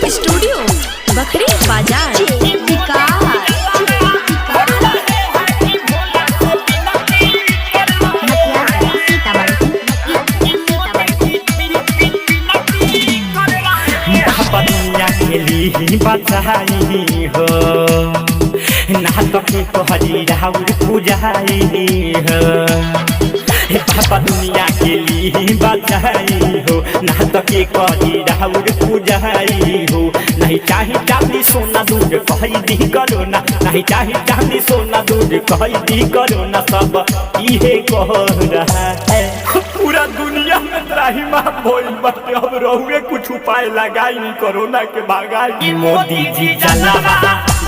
Music studio Bakhri बाजार। बचाई हो ना तो के तोहरी राउर पूजाई हो पापा दुनिया के लिए बचाई हो ना तो के तोहरी राउर पूजाई हो। नहीं चाहे चांदी सोना दूध कही दी करो ना, नहीं चाहे चांदी सोना दूध कही दी करो ना, सब इहे कह रहा है। पूरा दुनिया में त्राहिमाम भइल बाटे, अब रहुए कुछ उपाय लगाई कोरोना के भागाई। मोदी जी जलावा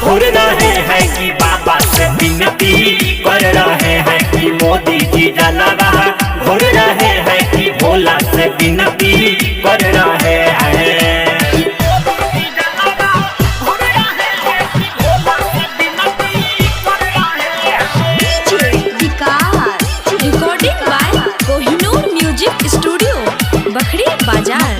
घूर रहे हैं कि बाबा से विनती कर रहे हैं कि मोदी जी जलावा घूर रहे हैं कि भोला से विनती कर रहे हैं। Recording by Kohinoor music studio Bakhri Bazar.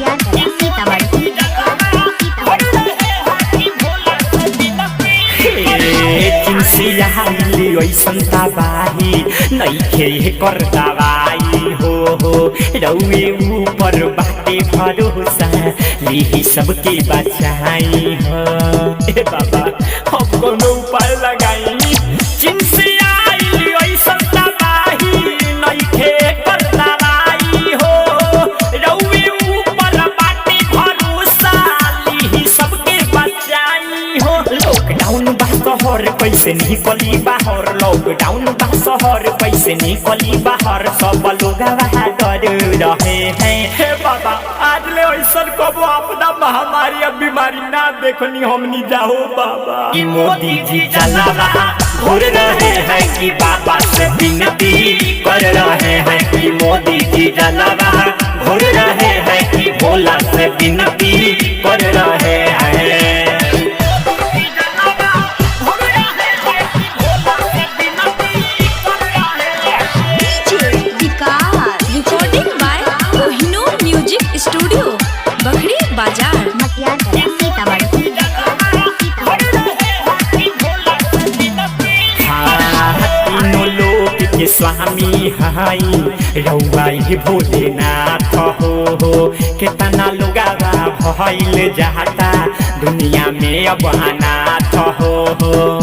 संताबाही नहीं खे कर दवाई हो रउए ऊपर बाटे भरोसा ली सबके बचाई हो। ए बाबा हम कोनो उपाय लगाई, चिंसी आई संताबाही नहीं खे कर दवाई हो रउए ऊपर बाटे भरोसा ली सबके बचाई हो। लॉकडाउन शहर पैसे निकली बाहर, लॉकडाउन बा शहर पैसे निकली बाहर, सब लोग डर रहे हैं। हे बाबा आज ले ऐसा कबो आपदा महामारी अब बीमारी ना देखनी हमनी जाओ बाबा। कि मोदी जी जलावा घूर रहे हैं कि बाबा से विनती कर रहे हैं कि मोदी जी जलावा घूर रहे हैं कि भोला से विनती कर रहे हैं। स्टूडियो बखरी बाजार। तीनों लोक के स्वामी हाई रउआ भोलेनाथ हो केतना लोग भइल जाता दुनिया में अब अनाथ हो।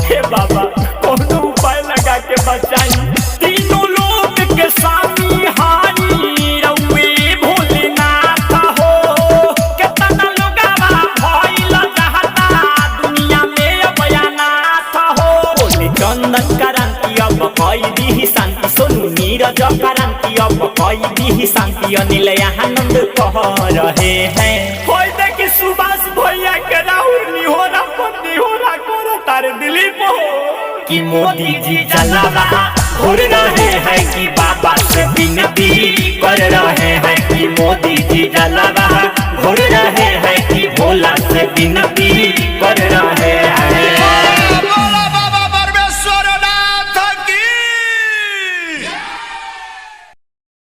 हे बाबा कोनो उपाय लगा के बचाई, तीनों लोक के स्वामी हाई रउए भोलेनाथ हो केतना लोग भइल जाता दुनिया में अब अनाथ हो। चंदन क्रांति अब कई दी शांति, सोनू नीरज क्रांति अब कई दी शांति, अनिल आनंद कह रहे हैं। कोई देखी सुभाष भैया के राहुल निहोरा पर निहोरा करो तारे दिलीप हो। कि मोदी जी जलावा घूर रहे हैं कि बाबा से विनती कर रहे हैं कि मोदी जी जलावा